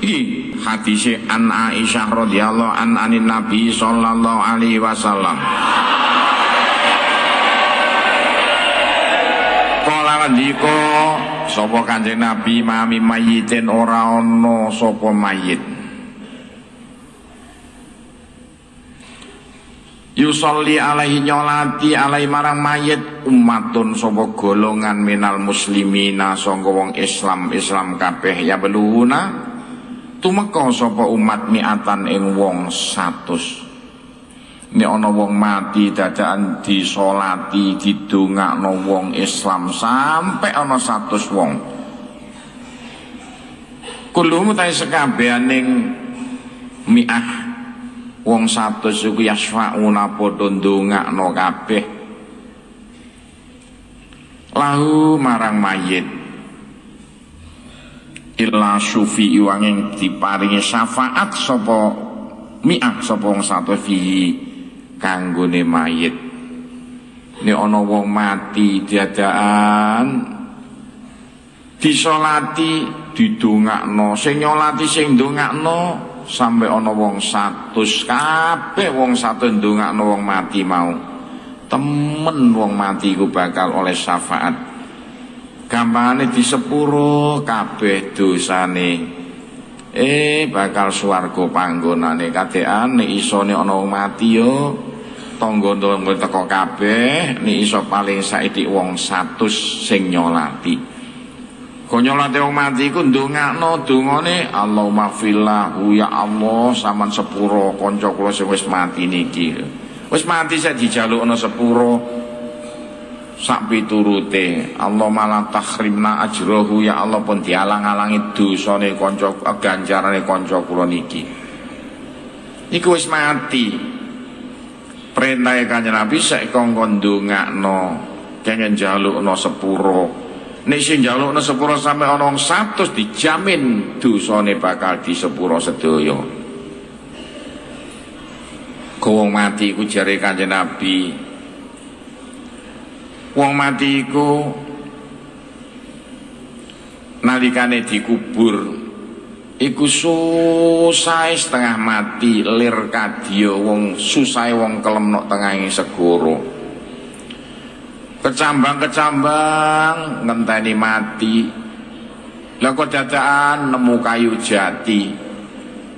Iki hadise an Aisyah radhiyallahu anin Nabi sallallahu alaihi wasallam. Kala ndika sapa Kanjeng Nabi mami mayitin ora ana sapa mayit. Yusolli alaihi nyolati alaihi marang mayit ummatun sapa golongan minal muslimina sangka wong Islam kabeh ya beluhuna tumeka sapa umat miatan ing wong 100. Nek ana wong mati dadakan disolati didongakno wong Islam sampai ana 100 wong. Kulum ta sekabehaning mi'ah wong 100 iku yasfauna padha ndongakno kabeh lahu marang mayit illa syufi wanging diparingi syafaat sapa mi'ah sapa wong 100 fihi kanggone mayit. Nek ana wong mati diadakan disolati didongakno sing nyolati sing ndongakno sampai ana wong 100 kabeh wong 100 ndongakno wong mati mau temen wong mati iku bakal oleh syafaat gampangane di sepuro kabeh dosane bakal swarga panggonane kadekan nek isone ana wong mati yo tangga-tangga teko kabeh nek iso paling saithik wong 100 sing nyolati. Konyolate wong mati iku ndongakno dongane Allahumma fillahu ya Allah saman sepuro kanca kula sing wis mati niki. Wis mati sak dijalukno sepuro sak piturute. Allahumma la tahrimna ajrahu ya Allah pun dialang-alangi dosane kanca ganjarane kanca kula niki. Niku wis mati. Perintah Kanjeng Nabi sak kongkon ndongakno kenging njalukno sepuro. Nek sing njalukna sepuro sampe ana 100 dijamin dosane bakal di sepuro sedaya. Wong mati iku jare Kanjeng Nabi. Wong mati iku nalikane dikubur iku susah setengah mati lir kadya wong susah wong kelemnok tengahing segara. Kecambang-kecambang ngenteni mati. Lah kok dadakan nemu kayu jati.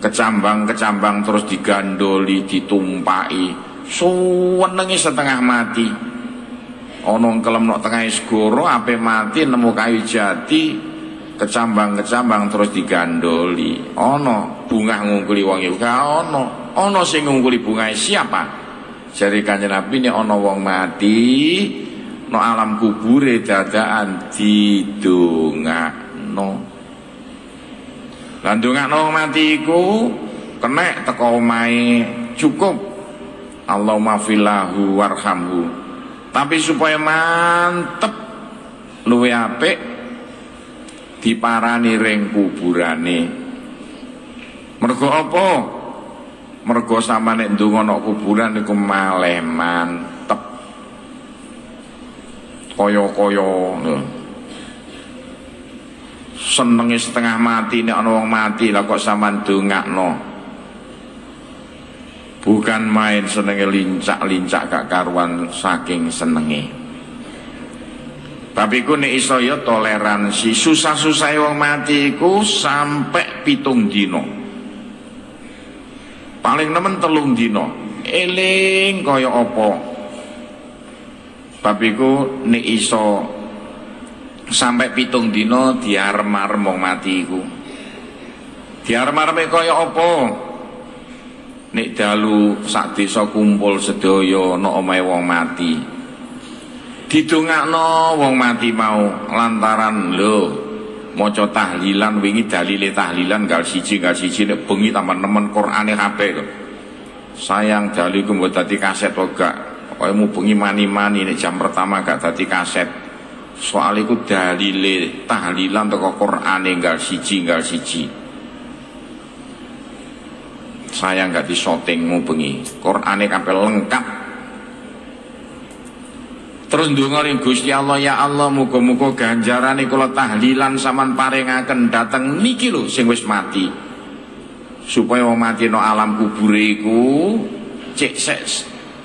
Kecambang-kecambang terus digandoli, ditumpaki. Suwenenge setengah mati. Ana kelemnok tengah segara ape mati nemu kayu jati. Kecambang-kecambang terus digandoli. Ana bungah ngungkuli wong iku ana. Ana sing ngungkuli bungahe siapa? Jare Kanjeng Nabi nek ana wong mati no alam kubure dadakan didongakno. Lan dongakno mati iku kenek teko omahe cukup Allahumma fillahu warhamhu. Tapi supaya mantep luwe apik diparani ring kuburane. Mergo apa? Mergo sampeyan nek ndonga nang kuburan iku malih mantep. Kaya-kaya senenge setengah mati nek ana wong mati lah kok sampean dongakno. Bukan main senenge lincak-lincak gak karuan saking senenge. Tapi ku nek iso ya toleransi susah-susah wong mati iku sampai 7 dina. Paling nemen 3 dina. Eling kaya apa? Tapi ku nek iso sampai 7 dina diarem-arem wong mati iku. Diarem-areme kaya apa? Nek dalu sak desa kumpul sedaya ana omahe wong mati. Didongakno wong mati mau lantaran lho maca tahlilan wingi dalile tahlilan gal siji nek bengi tambah nemen Qur'ane kabeh kok. Sayang dalu iku mbok dadi kaset kok gak. Kaya mubengi mani-mani nek jam pertama gak dadi kaset. Soal iku dalile tahlilan teko Qur'ane gal siji. Sayang gak disoting mubengi. Qur'ane kabeh lengkap. Terus ndonga ning Gusti Allah, ya Allah muga-muga ganjarane kula tahlilan sampean paringaken dateng niki lho sing wis mati. supaya wong mati no alam kubur iku cek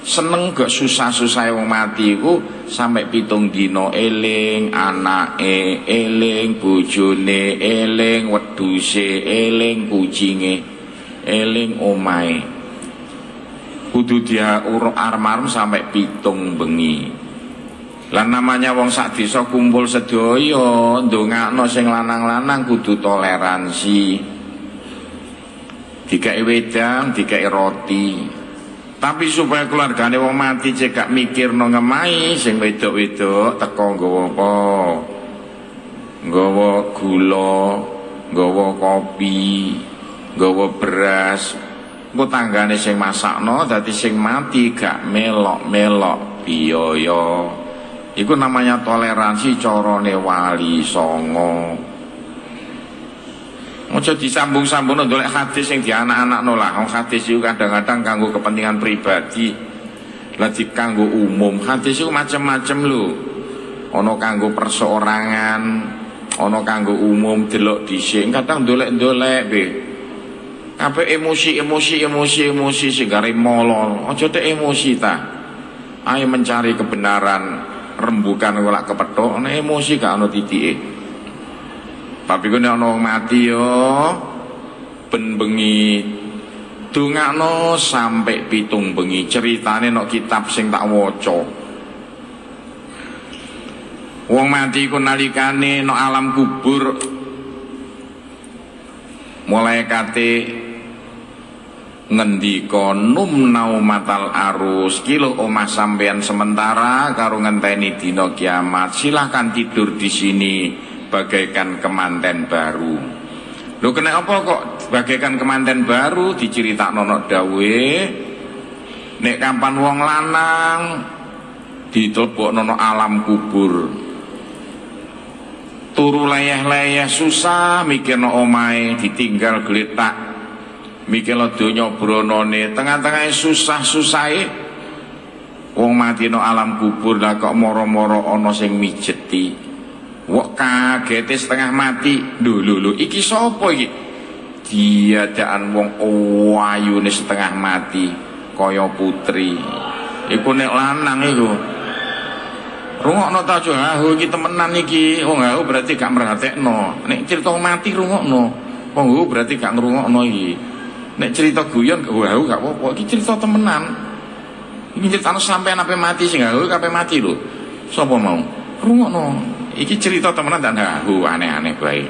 seneng gak susah-susah wong mati iku sampai 7 dina eling anake, eling bojone, eling wedhuse, eling kucinge, eling omahe. Kudu dia uruk armarem sampai 7 bengi. Lan namanya wong sak desa kumpul sedaya ndongakno sing lanang-lanang kudu toleransi. Dikai wedang, dikai roti. Tapi supaya keluargane wong mati cek gak mikirno ngemahi sing wedok-wedok teko nggawa apa? Nggawa gula, nggawa kopi, nggawa beras. Engko tanggane sing masakno dadi sing mati gak melok-melok biaya. Iku namanya toleransi carane Wali Songo. Ojo disambung-sambung ndolek hadis sing di anak-anakno lah. Wong hadis iku kadang-kadang kanggo kepentingan pribadi. Lah dikanggo umum. Hadis iku macam-macam lho. Ana kanggo perseorangan, ana kanggo umum delok dhisik. Kadang ndolek-ndolek be. Kabeh emosi sing gare molor. Ojo tek emosi ta. Ayo mencari kebenaran, rembukan kok kepethuk, ana emosi gak ana titike. Tapi kene ana wong mati yo ben bengi dongakno sampai 7 bengi. Ceritane nek kitab sing tak waca. Wong mati ku nalikane nek alam kubur mulai kate ngendika numnau matal arus kilo omah sampean sementara karo ngenteni dina kiamat. Silahkan tidur di sini bagaikan kemanten baru. Lho kena apa kok bagaikan kemanten baru? Diceritakno nek dawe nek kapan wong lanang ditlebokno nang alam kubur turu leyeh-leyeh susah mikirno omahe ditinggal gletak mikirno donya bronone tengah-tengah susah-susahe wong mati no alam kubur lah kok moro-moro ana sing mijeti. Wok kagete setengah mati. Lho iki sapa iki? Diadaan wong ayune setengah mati kaya putri. Iku nek lanang iku. Rungokno ta aja hahu iki temenan iki. Wong hahu berarti gak merhatekno. Nek cerita mati rungokno. Wong hahu berarti gak ngrungokno iki. Nek cerita guyon hahu gak apa-apa. Iki cerita temenan. Iki ceritane sampean ape mati sing hahu ape mati lho. Sapa mau? Rungokno. Iki cerita temenan tak hahu aneh-aneh bae.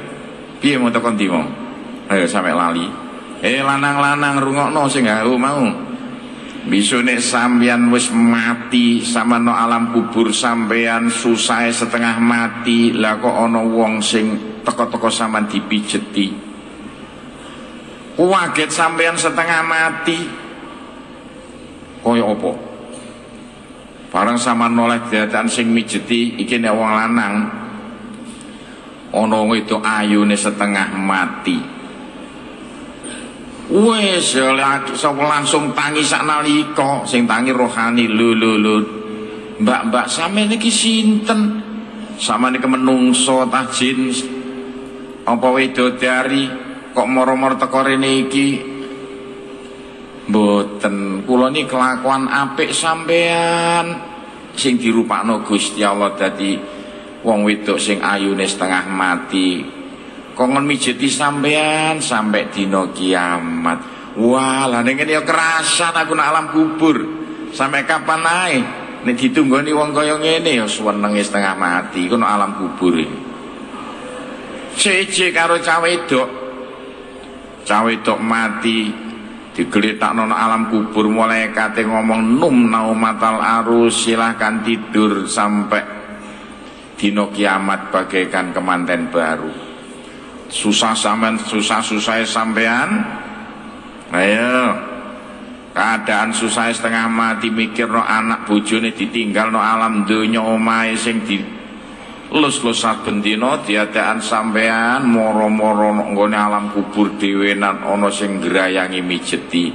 Piye mau tekan ndi mau? Ayo sampe lali. Lanang-lanang rungokno sing hahu mau. Bisune sampean wis mati sama no alam kubur sampean susah setengah mati lah kok ana wong sing teko-teko sampean dipijeti. Kaget sampean setengah mati. Kaya apa? Barang sama noleh dadaan sing mijeti iki nek wong lanang ana wedok ayune setengah mati. Wes langsung tangi saknalika sing tangi rohani lho mbak sampeyan iki sinten? Samane ke menungso tah jin apa widodari kok moro-moro teko rene iki? Mboten, kula niki kelakuan apik sampean sing dirupakno Gusti Allah dadi wong wedok sing ayune setengah mati. Kongon mijeti sampean sampai dina kiamat. Wah, lah ning kene ya kerasan aku nang alam kubur. Sampai kapan ae nek ditunggoni wong kaya ngene ya suwenenge setengah mati iku nang alam kubur. Cece karo cah wedok. Cah wedok mati digletakno nang alam kubur mulai kate ngomong numnau matal arus silahkan tidur sampai dina kiamat bagaikan kemanten baru. Susah sampean susah sampean. Ayo keadaan susah setengah mati mikir no anak bojone ditinggal no alam donya omahe sing di lus-lus saben dina diadaan sampean moro-moro nggone alam kubur dhewenan ana sing ngrayangi mijeti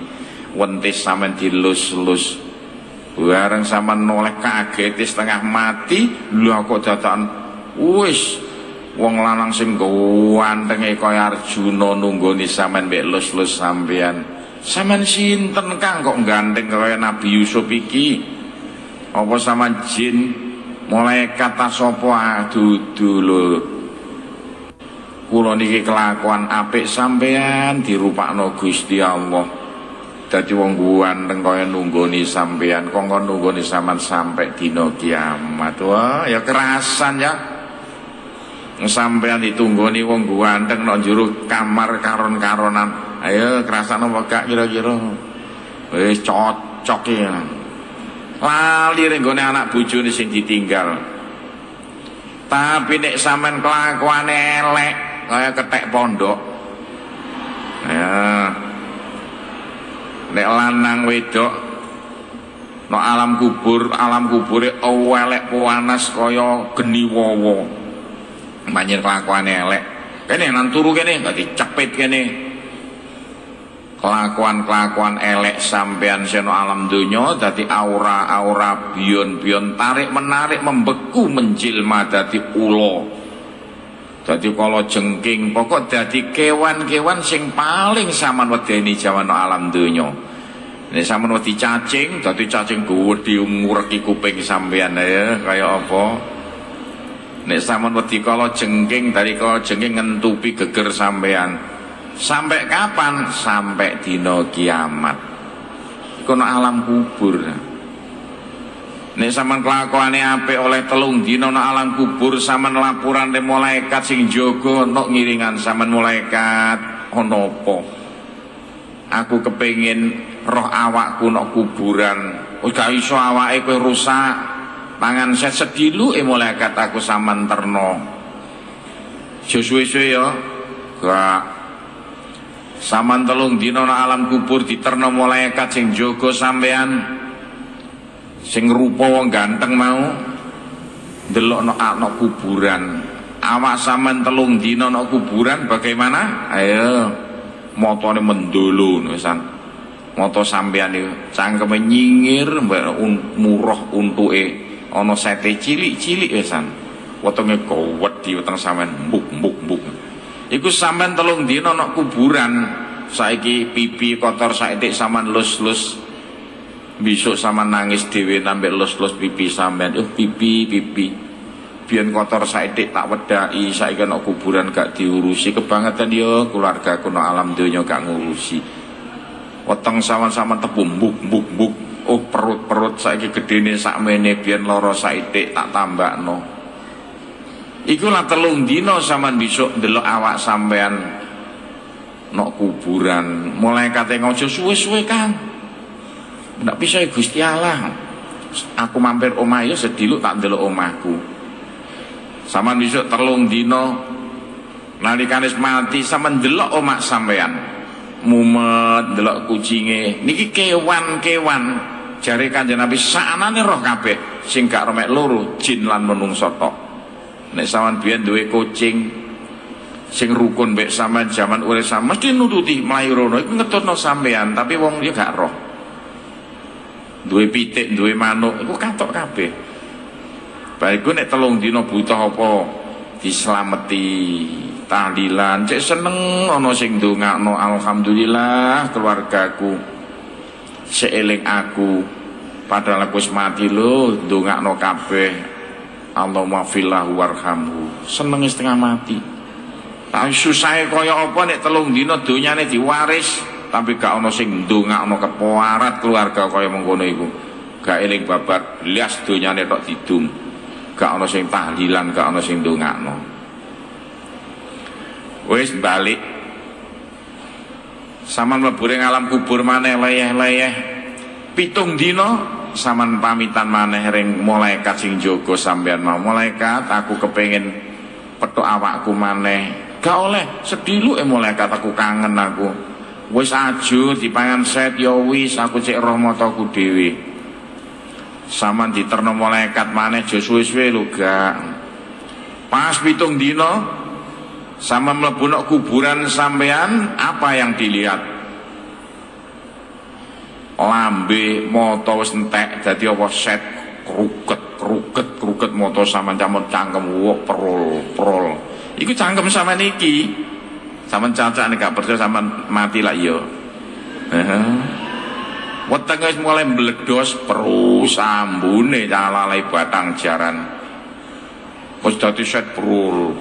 wentis sampean dilus-lus bareng sampean noleh kaget setengah mati lho kok dadakan wis wong lanang sing gantenge kaya Arjuna nunggoni sampean mbek lus-lus sampean. Sampean sinten Kang kok ganteng kaya Nabi Yusuf iki? Apa sampean jin malaikat ta sapa? Dudu lho. Kula niki kelakuan apik sampean dirupakno Gusti Allah. Dadi wong ganteng kaya nunggoni sampean, kongkon nunggoni sampean sampai dina kiamat. Wah, ya kerasan ya. Sampean ditunggoni wong ganteng nang jero kamar karon-karonan. Ayo kerasan apa gak kira-kira? Wis cocok ya. Lali renggone anak bojone sing ditinggal. Tapi nek sampean kelakuane elek kaya ketek pondok. Ya. Nek lanang wedok no alam kubure elek panas kaya geni wowo. Manjen kelakuane elek. Kene nang turu kene gak dicepit kene. Kelakuan elek sampean seno alam donya dadi aura-aura bion-bion tarik menarik membeku menjilma dadi ula. Dadi kala jengking pokok dadi kewan-kewan sing paling sampean wedeni jaman alam donya. Nek sampean wedi cacing, dadi cacing gedhe ngureki kuping sampean ya kaya apa? Nek sampean wedi kala jengking, dari kala jengking ngentupi geger sampean. Sampai kapan? Sampai dina kiamat. Iku alam kubur. Nek sampean kelakuane apik oleh 3 dina nang alam kubur, sampean laporan te malaikat sing jaga nok ngiringan sampean malaikat ana apa? Aku kepengin roh awakku nok kuburan. Wis gak iso awake kowe rusak. Pangan set sediluke malaikat aku sampean terno. Suwe-suwe ya. Gak sampean 3 dina nang alam kubur diterno malaikat sing jaga sampean. Sing rupa wong ganteng mau ndelok nok kuburan. Awak sampean 3 dina nok kuburan bagaimana? Ayo motone mendolo wisan. Moto sampean iki cangkeme nyingir murah untuke ana sete cilik-cilik wisan. Wetenge gowedhi weteng sampean mbuk. Iku sampean 3 dina nok kuburan. Saiki pipi kotor saithik sampean lus-lus. Besok sama nangis dhewe nambah los-los pipi sampean. Pipi. Biyen kotor saithik tak wedaki, saiki ana kuburan gak diurusi. Kebangetan ya keluargaku nang alam donya gak ngurusi. Weteng sampean tebu mbuk. Perut saiki gedene sakmene, biyen lara saithik tak tambakno. Iku lah 3 dina sampean besok ndelok awak sampean nok kuburan. Mulai kate ngojo suwe-suwe Kang. Ndak bisa Gusti Allah. Aku mampir omah ya sediluk tak ndelok omahku. Sampeyan besok 3 dina nalikane mati sampeyan ndelok omah sampeyan. Mumet ndelok kucinge. Niki kewan-kewan jare Kanjeng Nabi saknane roh kabeh sing gak romek loro jin lan menungso tok. Nek sampeyan biyen duwe kucing sing rukun mbek sampeyan jaman urip sampeyan mesti nututi mlayu rono iku ngetutno sampeyan tapi wong ya gak roh. Duwe pitik, duwe manuk, iku katok kabeh. Bariku nek 3 dina butuh apa dislameti, tahlilan, cek seneng ana sing ndongakno alhamdulillah keluargaku seeling aku padahal aku wis mati lho ndongakno kabeh. Allahumma fillahu warhamhu. Seneng setengah mati. Tak susahe kaya apa nek 3 dina donyane diwaris. Tapi gak ono sing ndongakno keparat keluarga kaya mengkono iku. Gak eling babar blas donyane tok didum. Gak ono sing tahlilan, gak ono sing ndongakno. Wis balik. Saman mlebu ing alam kubur maneh leyeh-leyeh. 7 dina saman pamitan maneh ring malaikat sing jaga sampean mau. Malaikat aku kepengin petuk awakku maneh. Gak oleh sediluke malaikat aku kangen aku. Wis aju dipangan set ya wis aku cek roh mataku dhewe. Saman diterno malaikat maneh aja suwe-suwe lho gak. Pas 7 dina sama mlebu nang kuburan sampean apa yang dilihat? Lambe mata wis entek dadi apa set kruket mata sampean camut cangkem perol. Iku cangkem sama niki. Sampeyan cacak nek gak percaya sampeyan mati lah iya. Wetenge wis mulai mbledos perus ambune calale batang jaran. Wis dadi set prul.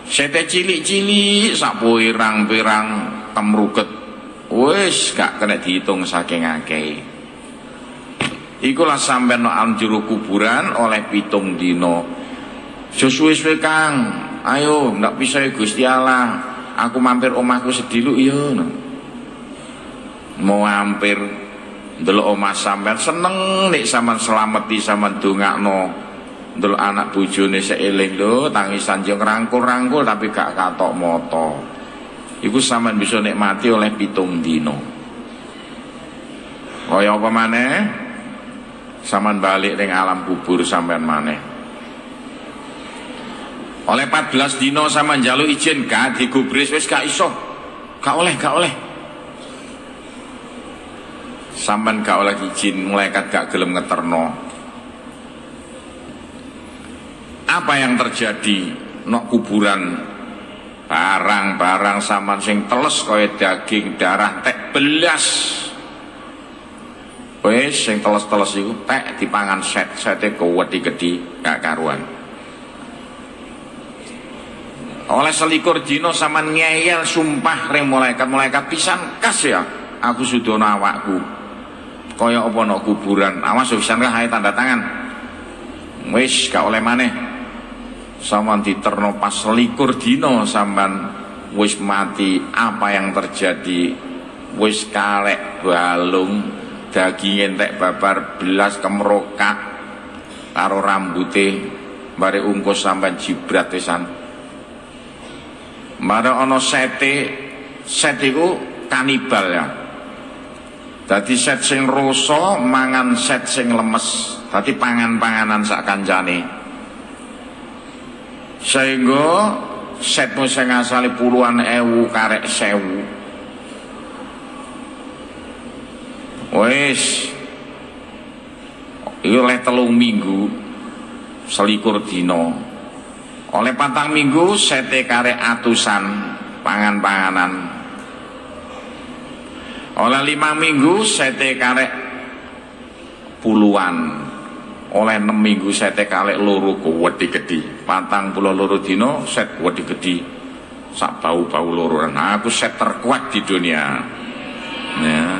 Sete cilik-cilik sak pirang-pirang temruget. Wis gak kena dihitung saking akeh. Ikulah sampeyan nang jero kuburan oleh 7 dina. Suwe-suwe Kang, ayo ndak bisa Gusti Allah. Aku mampir omahku sediluk ya. Mau mampir ndelok omah sampeyan seneng nek sampean slameti sampean dongakno. Ndelok anak bojone sik eling lho, tangisan yo ngrangkul-rangkul tapi gak katok mata. Iku sampean bisa nikmati oleh 7 dina. Kaya apa maneh? Sampean balik ning alam kubur sampean maneh. Oleh 14 dina sampean njaluk izin gak digubris wis gak iso. Gak oleh. Sampean gak oleh izin, malaikat gak gelem ngeterno. Apa yang terjadi nok kuburan? Barang-barang sampean sing teles kaya daging darah tek belas. Wis sing teles-teles iku tek dipangan sete gede gak karuan. Oleh 21 dina sampean ngeyel sumpah ring malaikat pisan kas ya. Aku sudono awakku. Kaya apa nok kuburan. Awas pisan kae tanda tangan. Wis gak oleh maneh. Sampeyan diterno pas 21 dina sampeyan wis mati. Apa yang terjadi? Wis kalek balung, daging entek babar belas kemrokak karo rambute bare ungkus sampeyan jibrat pisan. Mare ana set iku kanibal ya. Dadi set sing rasa mangan set sing lemes. Dadi pangan-panganan sak kancane. Sehingga setmu sing asale puluhan ewu karek 1000. Wis iki oleh 3 minggu 21 dina. Oleh 4 minggu sete karek atusan pangan-panganan. Oleh 5 minggu sete karek puluhan. Oleh 6 minggu sete karek loro gede-gede. 42 dina set gede-gede. Sak bau-bau loro. Nah, aku set terkuat di dunia. Ya.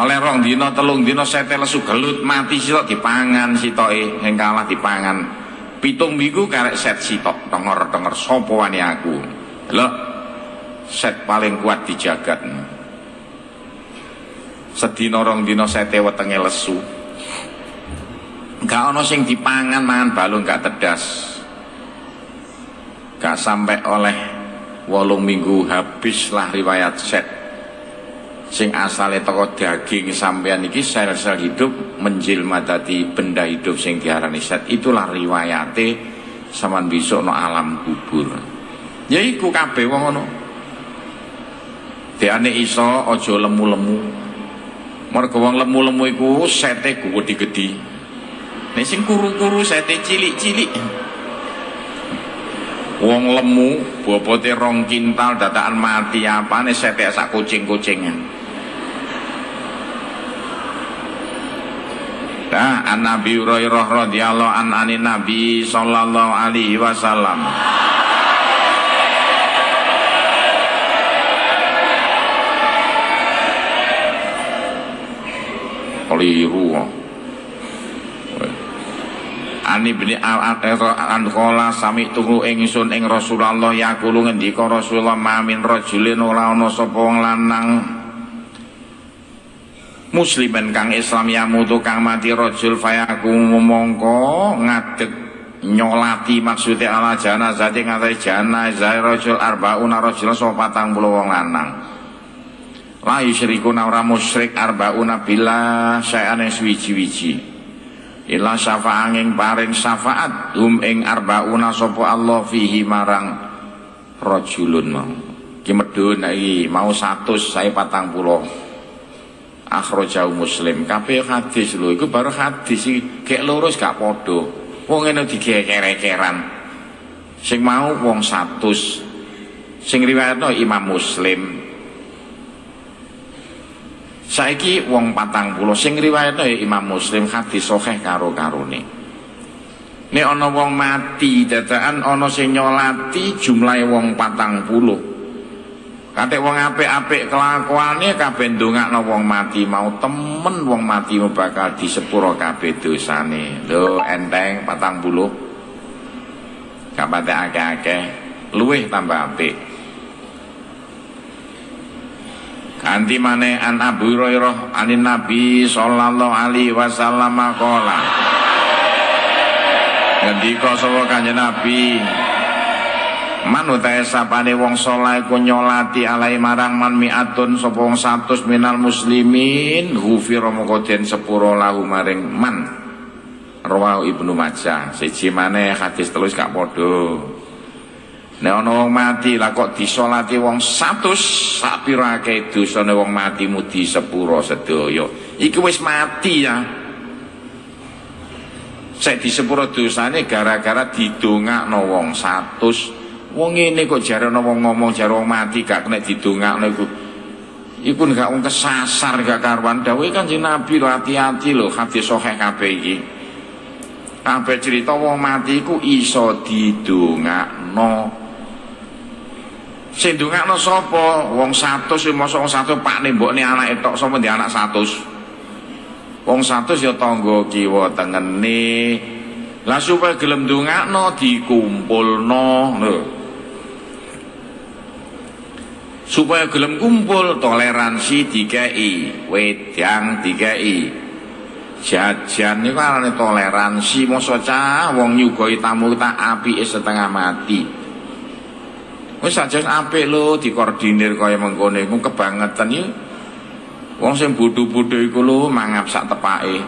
Oleh 2 dina 3 dina sete lesu gelut mati sitok dipangan sitoke sing kalah dipangan. 7 minggu karek set sitok denger sapa wani aku. Lho set paling kuat di jagat. Sedina 2 dina sete wetenge lesu. Gak ana sing dipangan mangan balung gak tedas. Gak sampai oleh 8 minggu habislah riwayat set. Sing asale teko daging sampean iki sel-sel hidup menjelma dadi benda hidup sing diarani set. Itulah riwayate sampean bisa no alam kubur. Ya iku kabeh wong ngono. Deane iso aja lemu-lemu. Mergo wong lemu-lemu iku sete gede-gede. Nek sing kuru-kuru sete cilik-cilik. Wong lemu bobote 2 kintal dadakan mati apane sete sak kucing-kucingan. Nah, an Nabi Hurairah radhiyallahu anhu Nabi sallallahu alaihi wasallam. Keliru. Ani bin Al-Qala sami tunggu ingsun ing Rasulullah yaqulu ngendika Rasulullah mamin rajulin ora ana sapa wong lanang musliman kang Islam yamutu kang mati rajul fayaku mongko ngadeg nyolati maksudnya ala janazah ing atase janazah rajul arbauna rajul sapa 40 wong lanang. La yusyrikuna ora musyrik arbauna billah saeane suwiji-wiji. Ila syafa'anging paring syafaat hum ing arbauna sapa Allah fihi marang rajulun mau. Ki medhun iki mau 100 sae 40. akhrajahu Muslim. Kabeh hadis lho, iku baru hadis iki gek lurus gak padha. Wong ngene digeker-gekeran. Sing mau wong 100. Sing riwayatno Imam Muslim. Saiki wong 40 sing riwayatno ya Imam Muslim, hadis sahih karo-karone. Nek ana wong mati dadakan ana sing nyolati jumlahe wong 40. Katik wong apik-apik kelakuane kabeh ndongakno wong mati mau, temen wong mati bakal disepuro kabeh dosane. Lho enteng 40. Gak patek akeh-akeh, luwih tambah apik. Ganti maneh an Abu Hurairah anin Nabi sallallahu alaihi wasallam qala. Ngendika sapa Kanjeng Nabi, man utahe sapane wong saleh ku nyolati alai marang man mi'atun sapa wong 100 minal muslimin ghufira moko den sepuro lahu maring man. Rawahu Ibnu Majah. Siji maneh hadis terus gak padha. Nek ana wong mati lah kok disolati wong 100 sak pira akeh dosane wong matimu disepuro sedaya. Iki wis mati ya. Sek disepuro dosane gara-gara didongakno wong 100. Wong ngene kok jarane wong ngomong jare wong mati gak kena didongakno iku. Iku gak wong kesasar gak karuan. Dawuhe Kanjeng Nabi lho, hati-hati lho, hadis sahih kabeh iki. Kabeh cerita wong mati iku iso didongakno. Sing ndongakno sapa? Wong 100 mosok wong 100 pakne mbokne anake tok, sapa ndek anak 100. Wong 100 ya tangga kiwa tengene. Lah supaya gelem ndongakno dikumpulno lho. Supaya gelem kumpul toleransi dikei, wedang dikei. Jajan niku arane toleransi, mosok cah wong nyugoi tamu tak apike setengah mati. Wis aja apik lho dikoordinir kaya mengkone iku kebangetan iki. Wong sing bodho-bodho iku lho mangap sak tepake.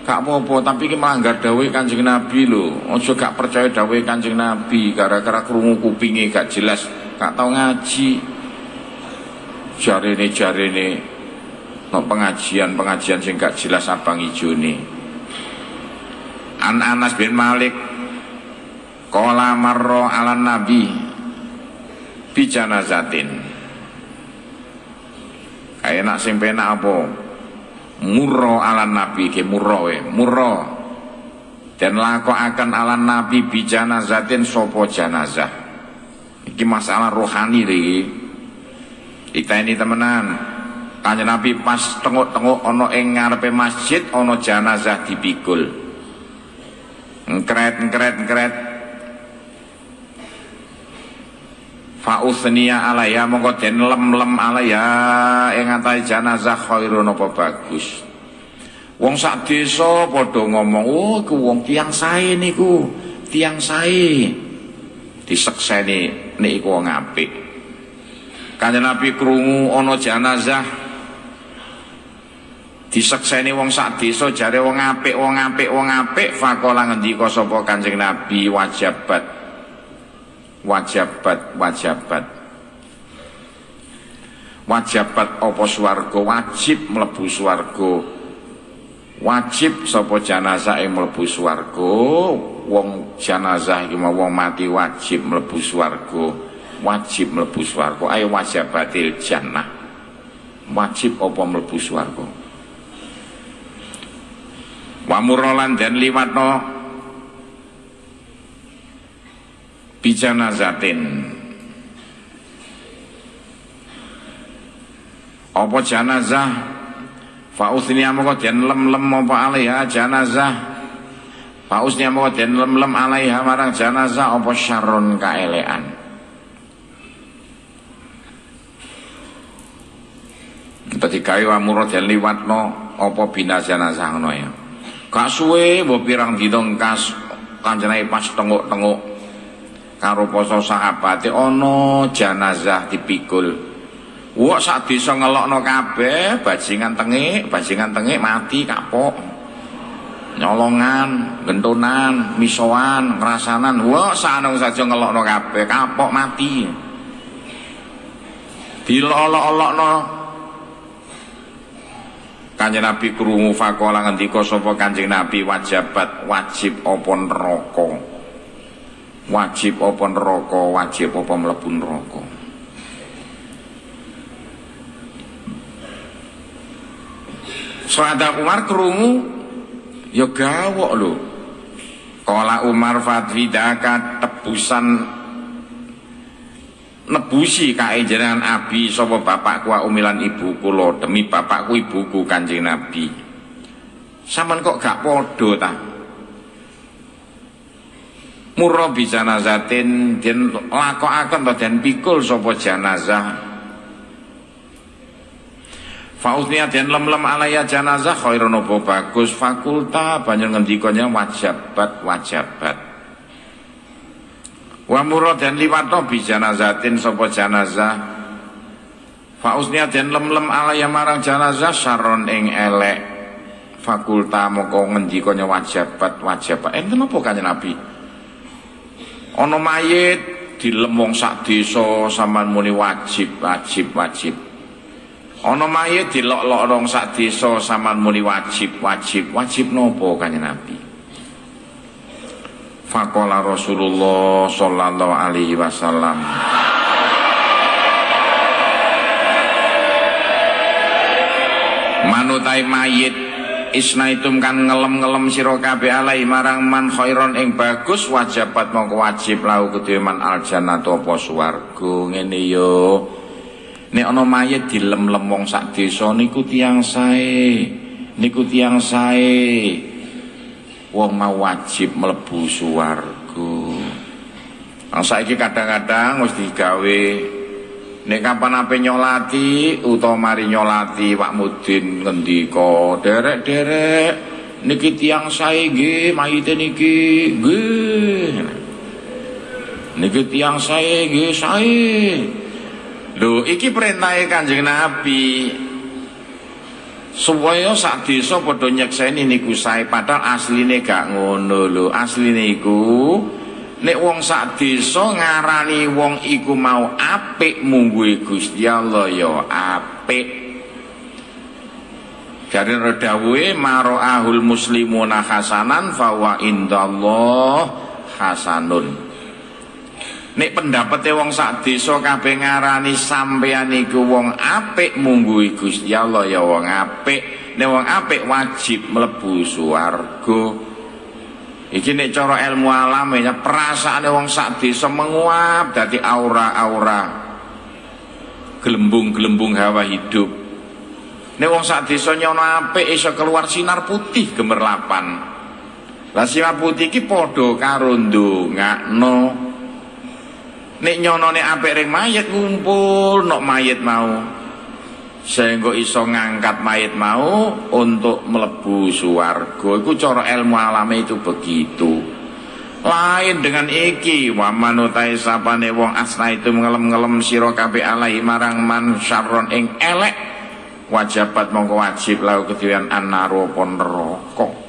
Gak apa-apa, tapi iki melanggar dawuh Kanjeng Nabi lho. Aja gak percaya dawuh Kanjeng Nabi gara-gara krungu kupinge gak jelas, gak tau ngaji. Jarene no pengajian sing gak jelas abang ijone. An Anas bin Malik qala marra ala Nabi bijanazatin. Kaya nak sing penak apa? Murra ala Nabi ke murra we, murra. Dan lakokaken ala Nabi bijanazatin sapa jenazah. Iki masalah rohani iki. Kita ini temenan. Kanjeng Nabi pas tengok-tengok ana ing ngarepe masjid ana jenazah dipikul. Ngkret. Fa'uthniya alaiha mongko den lem-lem alaiha ing atahe jenazah khairun apa bagus. Wong sak desa padha ngomong, "Oh, iku wong tiyang sae niku, tiyang sae." Disekseni nek iku wong apik. Kanjeng Nabi krungu ana jenazah disekseni wong sak desa jare wong apik, faqala ngendika sapa Kanjeng Nabi wajabat apa swarga, wajib mlebu swarga, wajib sapa jenazah mlebu swarga. Wong jenazah iki mau wong mati wajib mlebu swarga, ayo wajabatil jannah, wajib apa mlebu swarga. Wa murrolan dan liwatno bijanazatin apa jenazah fausnya moko den lem-lem apa alaiha jenazah, fausnya moko den lem-lem alaiha marang jenazah apa syarrun kaelean. Dadi gawe amuro den liwatno apa bina jenazah ngono ya. Gak suwe mbok pirang dina kas kanjene pas tengok-tengok karo poso sahabate ana jenazah dipikul. Wah sak desa ngelokno kabeh, bajingan tengik mati kapok. Nyolongan, gentonan, misoan, ngerasanan, wah sanung saja ngelokno kabeh, kapok mati. Dilolok-olokno Kanjeng Nabi krungu faqala ngendika sapa Kanjeng Nabi wajibat wajib apa neraka. Wajib apa neraka, wajib apa mlebu neraka. Sahabat Umar krungu ya gawok lho. Kala Umar fadwidaka tebusan nebusi kae jenengan abi sapa bapakku umilan ibu kula demi bapakku ibuku Kanjeng Nabi. Sampeyan kok gak padha ta? Murra bi janazatin den lakokaken to den pikul sapa janazah. Fausnya den lem-lem alaya janazah khairun apa bagus fakulta banjur ngendikanya wajibat. Wa murad dan liwatno bi janazatin sapa janazah fausnya den lem-lem alaya marang janazah saron ing elek fakulta moko ngendikanya wajibat enten apa Kanjeng Nabi ana mayit dilem wong sak desa sampean muni wajib ana mayit dilok-lok wong sak desa sampean muni wajib napa Kanjeng Nabi. Faqala Rasulullah sallallahu alaihi wasallam manutai mayit isnaitum kan ngelem-ngelem sira kabeh alai marang man khairon ing bagus wajibat mongko wajib lahu kedhe man aljannatu apa swarga. Ngene yo nek ana mayit dilem-lem wong sak desa niku tiyang sae wong mau wajib mlebu swarga. Saiki kadang-kadang wis digawe nek kapan ape nyolati utawa mari nyolati Pak Mudin ngendika, "Derek-derek niki tiyang sae nggih mayite niki nggih. Niki tiyang sae nggih sae." Lho iki perintahe Kanjeng Nabi. Supaya sak desa padha nyekseni niku sae padahal asline gak ngono lho. Asline iku nek wong sak desa ngarani wong iku mau apik mungguhe Gusti Allah ya apik. Jare dawuhe maroahul muslimuna hasanan fa wa indallah hasanun. Nek pendapate wong sak desa kabeh ngarani sampeyan iku wong apik mungguhi Gusti Allah ya wong apik. Nek wong apik wajib mlebu swarga. Iki nek cara ilmu alam ya perasaane wong sak desa menguap dadi aura-aura gelembung-gelembung hawa hidup. Nek wong sak desa nyono apik iso keluar sinar putih gemerlapan. Lah sinar putih iki padha karo ndongakno. Nek nyonone apik ring mayit ngumpul nok mayit mau sehingga iso ngangkat mayit mau untuk mlebu swarga. Iku cara ilmu alame itu begitu. Lain dengan iki wa manutai sapane wong asna itu ngelem-ngelem sira kabeh alai marang man syarron ing elek wajibat mongko wajib lau kedhiyan annaro pon neraka.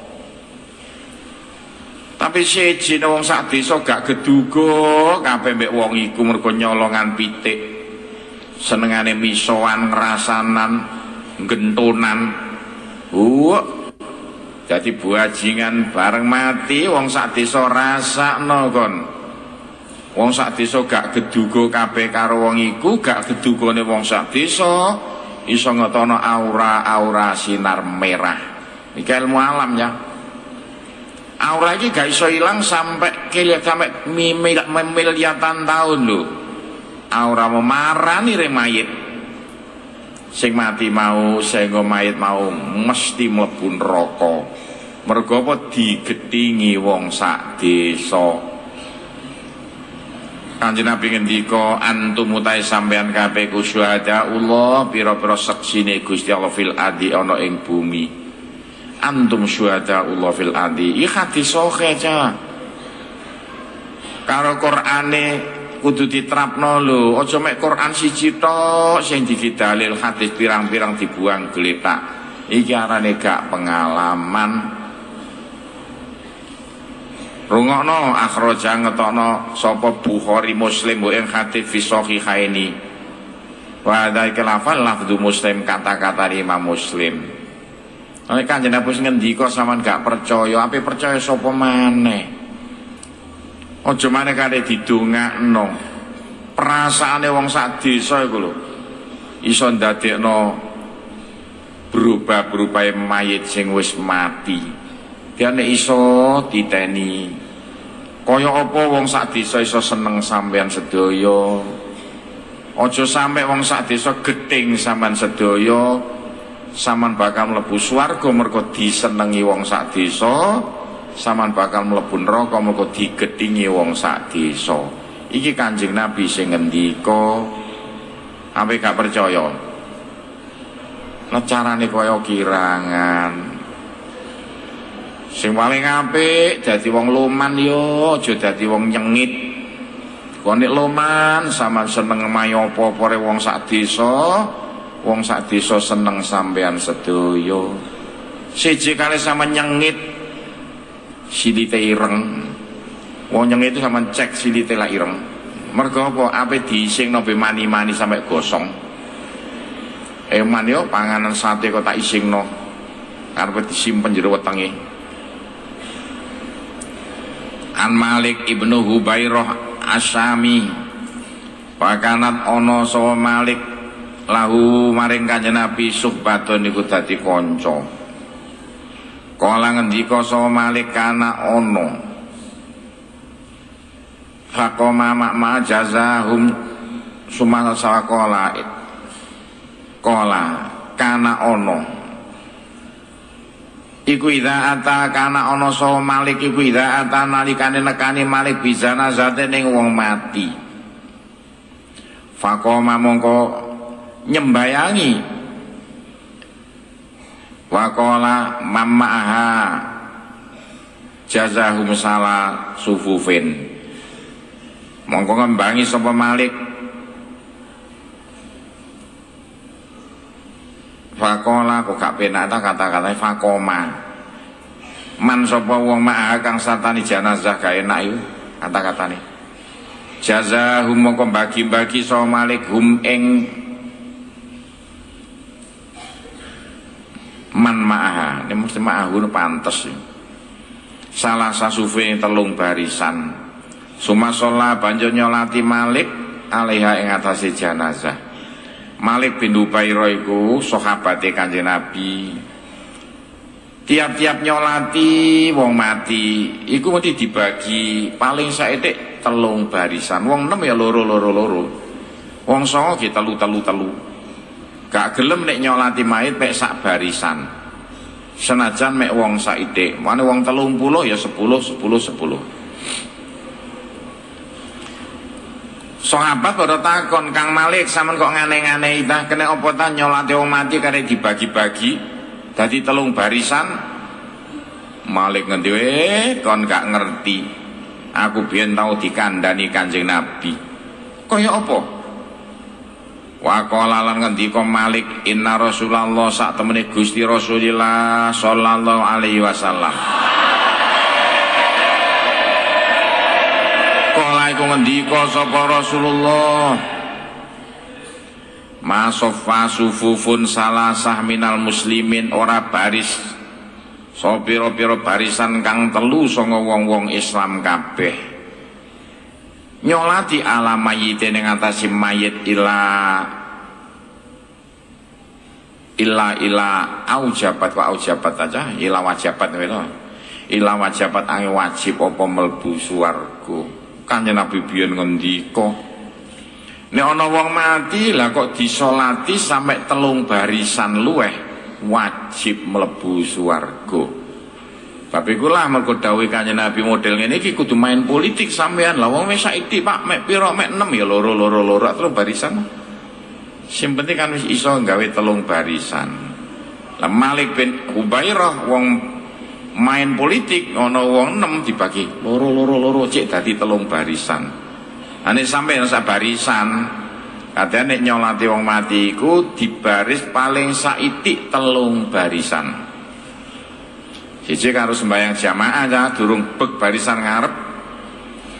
Tapi siji wong sak desa gak geduga kabeh mbek wong iku mergo nyolongan pitik. Senengane misoan, ngrasanan, gentonan. Jadi buajingan bareng mati wong sak desa rasakno kon. Wong sak desa gak geduga kabeh karo wong iku, gak gedugane wong sak desa iso ngetono aura-aura sinar merah. Iki ilmu alam ya. Aura ini gak iso hilang sampai miliatan tahun lho. Aura memarani mayit sing mati mau sehingga mayit mau mesti mlebu neraka. Mergo apa digedhingi wong sak desa. Kanjeng Nabi ngendika antum utai sampean kabeh ku syuhada Allah pira-pira seksine Gusti Allah fil adi ana ing bumi. Antum syuhada Allah fil adi. Iki hadis sahih aja. Karo Qur'ane kudu diterapno lho. Aja mek Qur'an siji tok sing didalil hadis pirang-pirang dibuang gletak. Iki arane gak pengalaman. Rungokno akhraja ngetokno sapa Bukhari Muslim ing hadis fi sahihaini. Wa hadza lafal lafdzu Muslim kata-kata Imam Muslim. Nek Kanjeng Nabi ngendika sampean gak percaya, ape percaya sapa maneh? Aja maneh kare didongakno. Perasaane wong sak desa iku lho iso ndadekno berubah-berubah mayit sing wis mati. Dene iso diteni. Kaya apa wong sak desa iso seneng sampean sedaya. Aja sampe wong sak desa gething sampean sedaya. Saman bakal mlebu swarga mergo disenengi wong sak desa, saman bakal mlebu neraka mergo digedhingi wong sak desa. Iki Kanjeng Nabi sing ngendika. Ape gak percaya? Nah carane kaya kirangan. Sing paling apik dadi wong loman yo, aja dadi wong nyengit. Kok nek loman sampean seneng mayo apa-apare wong sak desa, wong sak desa seneng sampean sedaya. Siji kali sama nyengit silite ireng. Wong nyengit itu sama cek silite lah ireng. Mergo apa? Ape diisingno be mani-mani sampai gosong. Eman yo panganan sate kok tak isingno. Arep disimpen jero wetenge. An Malik ibnu Hubairah Asyami. Pakanat ono sawa Malik lahu maring Kanjeng Nabi suhbatun niku dadi kanca. Kala ngendika sawa Malik kana ono fakoma ma jazahum sumal sawakola kola kana ono iku idza ata kana ono sawa Malik iku idza ata nalikane nekani Malik bizana zate ning wong mati fakoma mongko nyembayangi wakola mammaha jazahum sala sufufin mongko ngembangi sapa Malik fakola kok gak penak ta kata-katane fakoma man sapa wong ma'ah kang sartani jenazah gak enak iku kata-katane jazahum mongko bagi-bagi sapa Malik hum ing man ma'ah ini mesti ma'ahun pantes salah sasufe telung barisan Sumasola banjur nyolati Malik alaiha ing atase jenazah. Malik bin Hubairah iku sahabate Kanjeng Nabi. Tiap-tiap nyolati wong mati iku mesti dibagi paling saithik telung barisan. Wong 6 ya loro-loro. Wong 9 ki telu. Gak gelem nek nyolati mayit mek sak barisan. Senajan mek wong saithik, mane wong 30 ya 10. Sahabat pada takon Kang Malik sampean kok ngane-ngane ta kena apa ta nyolati wong mati kare dibagi-bagi dadi telung barisan. Malik ngendi kon gak ngerti. Aku biyen tau dikandani Kanjeng Nabi. Kaya apa? Wa qala lan ngendika Malik inna Rasulullah sak temene Gusti Rasulillah sallallahu alaihi wasallam. Kala iku ngendika sapa Rasulullah masoffa sufufun salasah minal muslimin ora baris so pira-pira barisan kang telu sanga wong-wong Islam kabeh nyolati ala mayite ning atase mayit ila aujabat wa aujabat aja ila wajabat ila wajabat angin wajib apa mlebu swarga. Kanjeng Nabi biyen ngendika nek ana wong mati lah kok disolati sampai telung barisan luweh wajib mlebu swarga. Tapi kula mergo dawuh Kanjeng Nabi model ngene iki kudu main politik sampean. Lah wong wis saiki Pak mek pira mek 6 ya loro telung barisan. Sing penting kan wis iso gawe telung barisan. Lah Malik bin Hubairah wong main politik ana wong 6 dibagi loro cek dadi telung barisan. Ane sampeyan sak barisan kadang nek nyolati wong mati iku dibaris paling saithik telung barisan. Siji karo sembahyang jamaah ya durung bek barisan ngarep.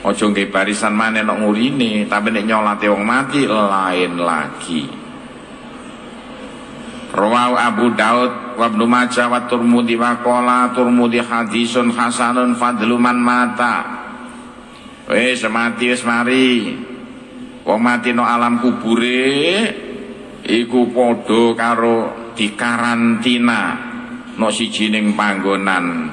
Aja nggih barisan maneh nek ngurine, tapi nek nyolati wong mati lain lagi. Rawahu Abu Daud wa Ibnu Majah wa Tirmidzi wa qala Tirmidzi hadisun hasanun fadlu man mata. Wis mati wis mari. Wong mati no alam kubure iku padha karo dikarantina no sijining panggonan.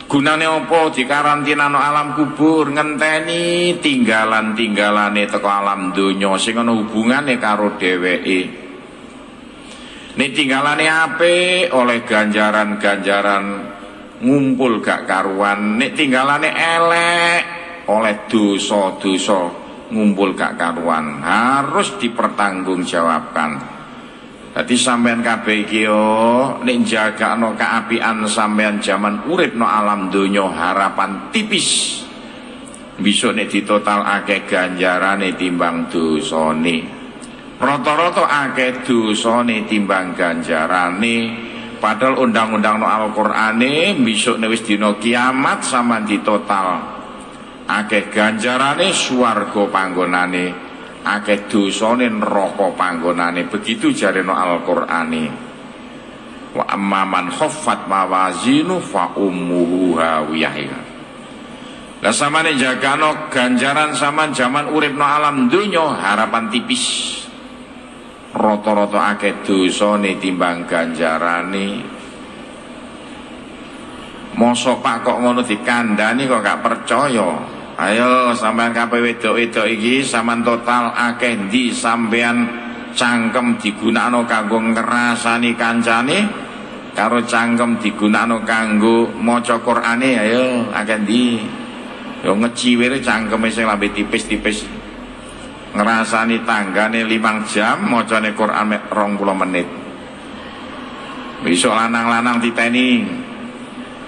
Gunane apa dikarantina no alam kubur? Ngenteni tinggalan-tinggalane teko alam donya sing ana hubungane karo dheweke. Nek tinggalane apik oleh ganjaran-ganjaran ngumpul gak karuan. Nek tinggalane elek oleh dosa-dosa ngumpul gak karuan. Harus dipertanggungjawabkan. Dadi sampean kabeh iki yo nek jagakno kaapian sampean jaman urip no alam donya harapan tipis. Besok nek ditotal akeh ganjarane timbang dosane. Rata-rata akeh dosane timbang ganjarane. Padahal undang-undang no Al-Qur'ane besok nek wis dina kiamat sampean ditotal akeh ganjarane swarga panggonane, akeh dosane neraka panggonane. Begitu jareno Al-Qur'ane. Wa amman khaffat mawazinu fa ummuhu hawiyah. Lah samane jagano ganjaran sampean jaman urip no alam donya harapan tipis. Rata-rata akeh dosane timbang ganjarane. Mosok Pak kok ngono dikandani kok gak percaya. Ayo sampean kabeh wedok-wedok iki sampean total akeh ndi sampean cangkem digunakno kanggo ngrasani kancane karo cangkem digunakno kanggo maca Qur'ane. Ayo akeh ndi? Yo ngeciwire cangkeme sing lambe tipis-tipis. Ngrasani tanggane 5 jam macane Quran mek 20 menit. Besok lanang-lanang titeni.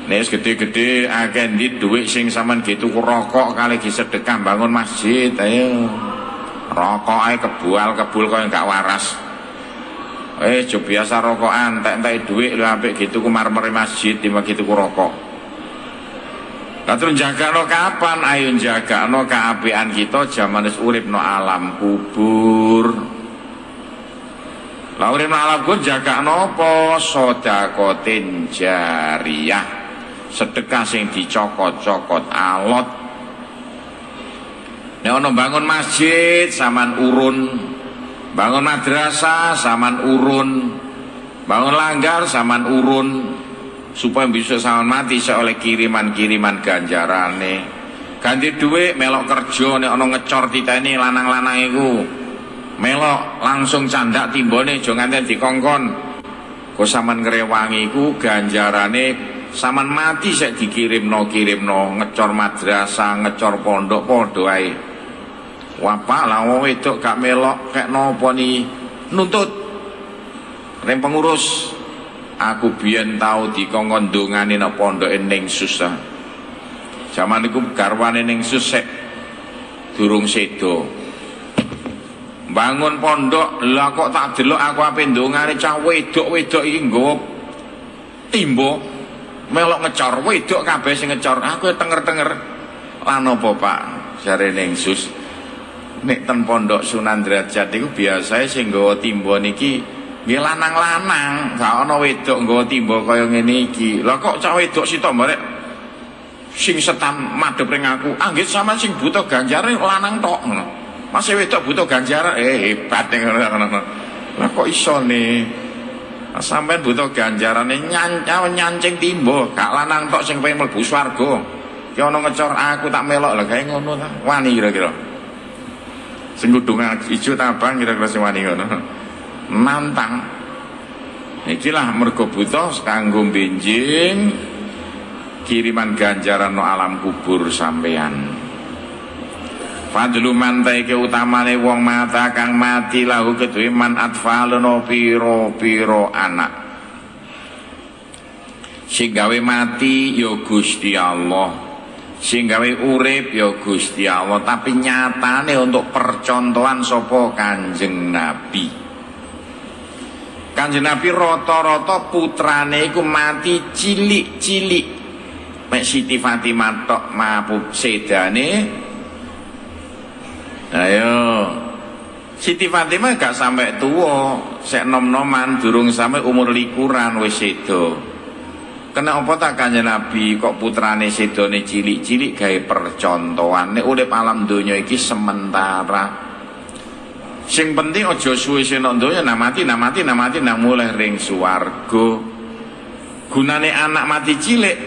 Nek gede-gede akeh ndi dhuwit sing sampean ge tuku rokok kali ge sedekah bangun masjid. Ayo. Rokok ae kebul kaya gak waras. Jo biasa rokokan, entek-entek dhuwit lho apik ge tuku marmer masjid timbang ge tuku rokok. Terus jagakno kapan? Ayo jagakno keapian kita zaman wis urip no alam kubur. Lah urip no alam kubur jagakno apa? Sedekatin jariyah. Sedekah sing dicokot-cokot alot. Nek ana bangun masjid sampean urun. Bangun madrasah sampean urun. Bangun langgar sampean urun. Supaya bisa sama mati oleh kiriman-kiriman ganjarane. Ganti duit melok kerja nek ana ngecor titeni lanang-lanang iku. Melok langsung candak timbone aja nganten dikongkon. Kok sampean ngrewangi iku ganjarane sampean mati sik dikirimno ngecor madrasah, ngecor pondok padha ae. Wapa lah wong wedok gak melok kek napa ni nuntut. Rem pengurus aku biyen tau dikongkon dongane nang pondoke ning susah. Zaman iku garwane ning susek durung sedo. Bangun pondok, lah kok tak delok aku ape ndongane cah wedok-wedok iki nggawa timbo melok ngecor, wedok kabeh sing ngecor. Aku tenger-tenger. Lan apa, Pak? Jare ning sus. Nek ten pondok Sunan Derajat iku biasae sing nggawa timbo niki nggih lanang-lanang, gak ana wedok nggawa timba kaya ngene iki. Lah kok cah wedok sitok barek sing setan madhep ring aku. Nggih sampean sing butuh ganjaran lanang tok ngono. Masih wedok butuh ganjaran hebat ngono. Lah kok iso ne? Sampean butuh ganjarane nyancing timba, gak lanang tok sing pengen mlebu swarga. Ki ana ngecor aku tak melok lah gawe ngono ta. Wani kira-kira. Sing kudung ijo ta abang kira-kira sing wani ngono. Nantang ikilah mergo butuh kanggo benjing kiriman ganjaran no alam kubur sampean. Fadlu man taike utamane wong mata kang mati lahu kedue man atfalono piro anak sing gawe mati ya Gusti Allah, sing gawe urip ya Gusti Allah, tapi nyatane untuk percontohan sapa Kanjeng Nabi. Kanjeng Nabi rata-rata putrane iku mati cilik-cilik. Mek Siti Fatimah tok mabuk sedane. Ayo Siti Fatimah gak sampai tua, sek nom-noman durung sampai umur likuran wis sedo. Kena apa tak Kanjeng Nabi kok putrane sedone cilik-cilik gawe percontohan nek urip alam donya iki sementara. Sing penting aja suwe-suwe nang donya mati nang mulai ring swarga. Gunane anak mati cilik.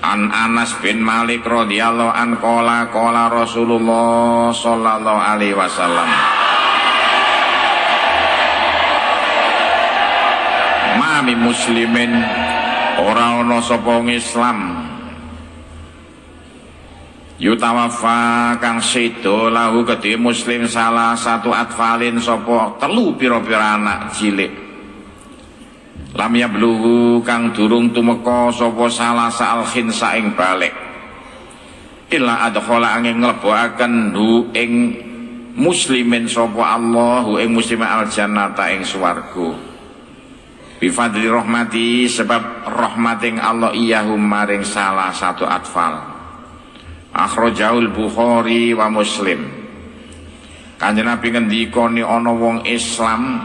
An Anas bin Malik radhiyallahu an qala Rasulullah sallallahu alaihi wasallam. Mami muslimin ora ana sapa Islam yutawafa kang sedo lahu kedhe muslim salah satu atfalin sapa telu pira-pira anak cilik lam yablughu kang durung tumeka sapa salah sa'alhin saing balik illa adkhala angin nglebokaken hu ing muslimin sapa Allah hu ing muslimin aljannata ing swarga bifadli rahmati sebab rahmating Allah iyahum maring salah satu atfal akhrajaul Bukhari wa Muslim. Kanjeng Nabi ngendika ni ana wong Islam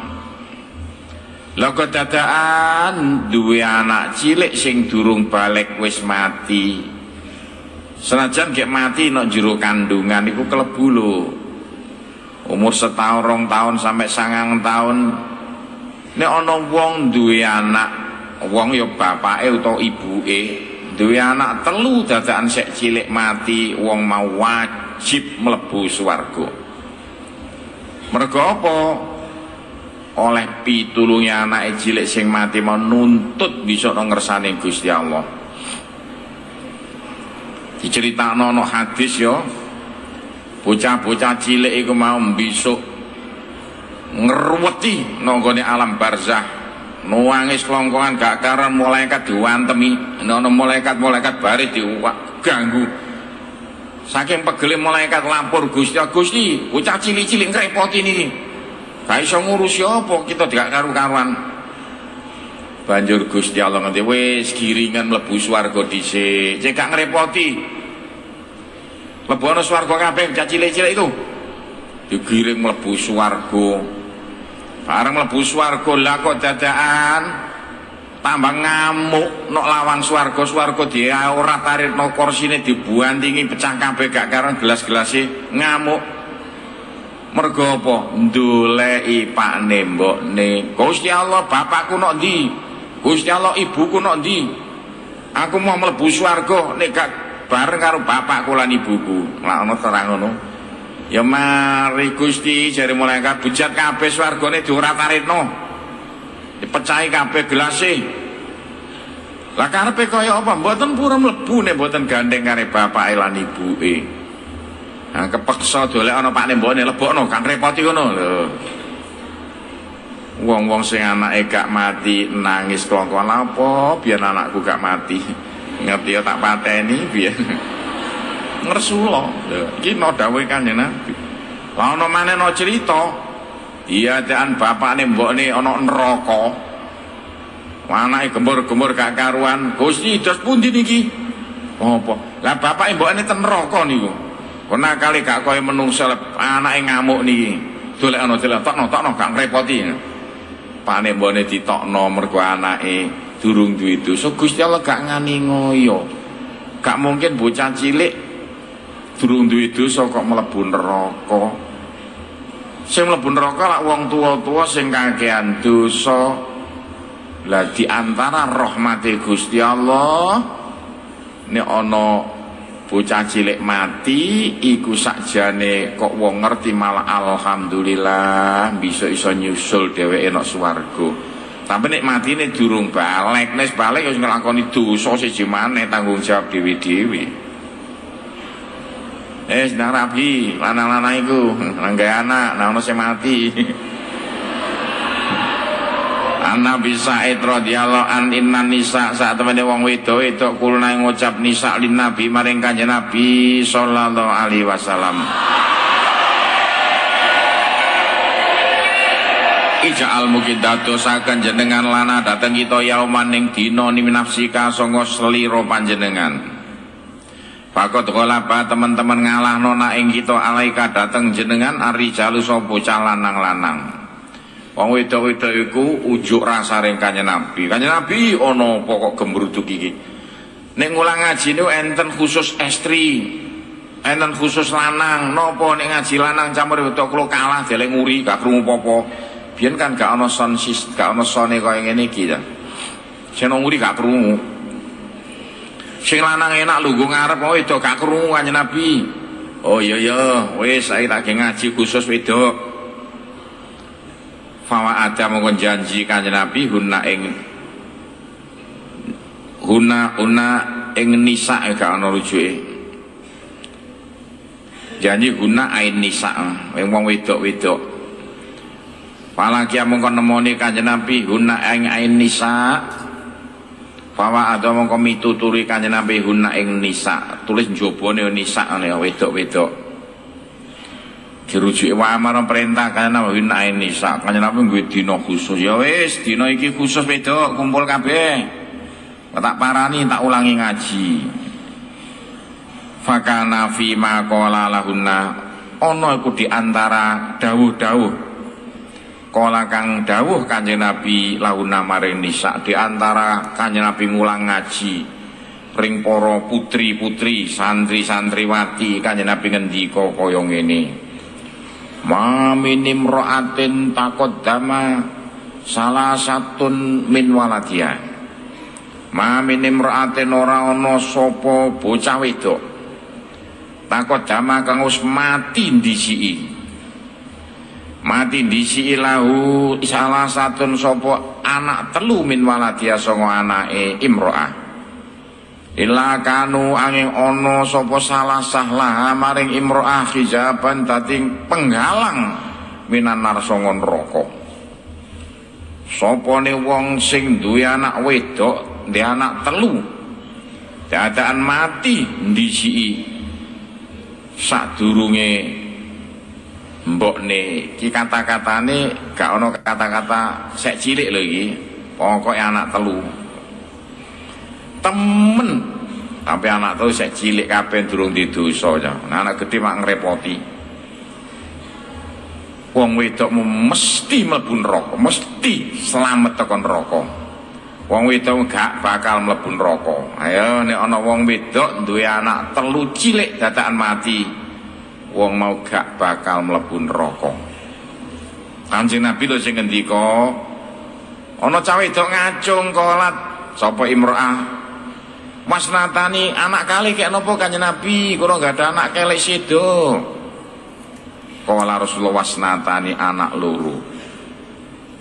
lha dadaan duwe anak cilik sing durung balik wis mati. Senajan gek mati nek jero kandungan iku klebu lho. Umur setahun 2 tahun sampai 9 tahun. Nek ana wong duwe anak, wong ya bapake utawa ibuke duwe anak telu dadakan sek cilik mati, wong mau wajib mlebu swarga. Mergo apa? Oleh pitulunge anake cilik sing mati mau nuntut bisa nang ngersane Gusti Allah. Diceritakno ana hadis ya. Bocah-bocah cilik iku mau mbisuk ngerweti nonggone alam barzah nuangis kelongkongan gak karan malaikat diwantemi ana malaikat baris diganggu saking pegele malaikat lapor Gusti bocah cilik-cilik ngrepoti niki gak iso ngurus apa kita gak karu-karuan banjur Gusti Allah ngerti wis giringan mlebu swarga dhisik cek gak ngrepoti mlebu ana swarga kabeh bocah cilik-cilik itu digiring mlebu swarga. Bareng mlebu swarga lah kok dadaan tambah ngamuk nok lawang swarga dia ora taritno korsine dibuantingi pecah kabeh gak karon gelas-gelase ngamuk. Mergo apa? Ndoleki pakne mbokne. Gusti Allah bapakku nok ndi? Gusti Allah ibuku nok ndi? Aku mau mlebu swarga nek gak bareng karo bapakku lan ibuku. Lah ono terang ngono. Ya mari Gusti jare malaikat bujat kabeh swargane diorat-aritno. Dipecahi kabeh gelase. Lah karepe kaya apa? Mboten purun mlebu nek mboten gandeng kare bapake lan ibuke. Nah kepeksa dolek ana pakne mbokne lebokno kan repoti ngono lho. Wong-wong sing anake gak mati nangis kelongkongan apa biar anakku gak mati. Ngerti ya tak pateni biar ngersula iki no dawuhe Kanjeng Nabi. Lah ana maneh no cerita diadakan bapakne mbokne ana neraka. Anake gembur-gembur gak karuan. Gusti dos pundi niki? Apa? Lah bapake mbokne ten neraka niku. Kok nakale gak kaya menungsa anake ngamuk niki. Dolek ana tokno gak ngrepoti. Pakne mbokne ditokno mergo anake durung duwe dosa. Gusti Allah gak ngani ngoyo. Gak mungkin bocah cilik durung duwe dosa kok mlebu neraka. Sing mlebu neraka lak wong tuwa-tuwa sing kakehan dosa. Lah di antara rahmate Gusti Allah nek ana bocah cilik mati iku sakjane kok wong ngerti malah alhamdulillah bisa iso nyusul dheweke nang swarga. Tapi nek matine durung balik, nek balik wis nglakoni dosa siji maneh tanggung jawab dhewe-dhewe. Sedang rapi, lanang-lanang iku nanggae anak, nang ono sing mati. Nabi Sa'id radhiyallahu an inna nisa sak temene wong wedok kulna ngucap nisa lin Nabi maring Kanjeng Nabi sallallahu alaihi wasallam. Ija'al mugi dadosaken jenengan lana dateng kita yauman ning dina ni nafsika sanga slira panjenengan. Pakot golaba teman-teman ngalah nona ing kita alaika dateng jenengan arijalu sopo lanang-lanang. Wong wedok-wedok iku ujuk rasa ring Kanjeng Nabi. Kanjeng Nabi ana pokok gembruduk iki. Nek ngulang ngaji niku enten khusus estri, enten khusus lanang. Napa nek ngaji lanang campur wedok kula kalah deleng nguri gak krungu apa-apa. Biyen kan gak ana son gak ana sone kaya ngene iki ta. Sing nguri gak krungu. Sing lanang enak lungguh ngarep wedok gak krungu Kanjeng Nabi. Oh iya ya, wis saiki tak ngaji khusus wedok. Fawa ada mongkon janji Kanjeng Nabi huna ing nisa gak ana rujuke. Janji huna ain nisa ing wong wedok-wedok. Palagi mongkon nemoni Kanjeng Nabi huna ing ain nisa. Fawa ada mongkon mituturi Kanjeng Nabi huna ing nisa. Tulis njobone nisa ngene wedok-wedok. Dirujuki wa marang perintah Kanjeng Nabi nain nisa. Kanjeng Nabi nggo dina khusus. Ya wis, dina iki khusus wedok kumpul kabeh. Tak parani tak ulangi ngaji. Fakana fi ma qala lahunna. Ana iku di antara dawuh-dawuh. Kala kang dawuh Kanjeng Nabi lahunna maring nisa, di antara Kanjeng Nabi ngulang ngaji ring para putri-putri, santri-santriwati Kanjeng Nabi ngendika kaya ngene. Ma minim ro'atin takoddama salah satun min waladiya. Ma minim ro'atin ora ana sapa bocah wedok takoddama kang wis mati ndisiki. Mati ndisiki lahu salah satun sapa anak telu min waladiya sanga anake imro'ah. Illa kanu angin ono sopo salah sahlah maring imro'ah hijaban dating penghalang minan narsongon rokok. Sopone wong sing duwe anak wedok, duwe anak telu, dadaan mati ndisiki sadurunge mbokne. Ki kata-katane gak ono kata-kata sek cilik lho iki, pokoke anak telu. Temen tapi anak tuh saya cilik kabeh durung didosa ya. Nah, anak gede mak ngrepoti. Wong wedokmu mesti mlebu neraka, mesti selamat tekan neraka. Wong wedok gak bakal mlebu neraka. Ayo nek ana wong wedok duwe anak telu cilik dadakan mati, wong mau gak bakal mlebu neraka. Kanjeng Nabi lho sing ngendika, ana cah wedok ngacung kolat sapa imro'ah. Wasnatani anak kali kayak nopo Kanjeng Nabi, kalau nggak ada anak kelek sedo. Kala Rasulullah wasnatani anak loro.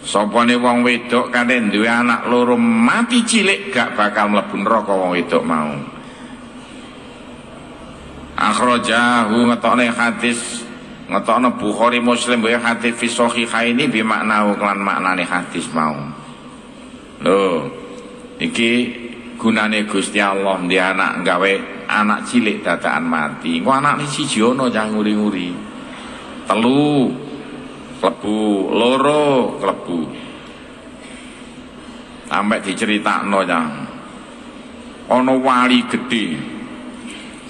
Sopone wong wedok kadang duwe anak loro mati cilik gak bakal mlebu neraka wong wedok mau. Akhrajahu ngetokne hadis, ngetokne Bukhari Muslim ya hadis fi sahihaini bi maknahu kelan maknane hadis mau. Lho, iki gunane Gusti Allah ndi anak gawe anak cilik dadakan mati. Engko anake siji ana cah nguri-nguri. Telu klebu, loro klebu. Sampai diceritakno cah. Ana wali gedhe.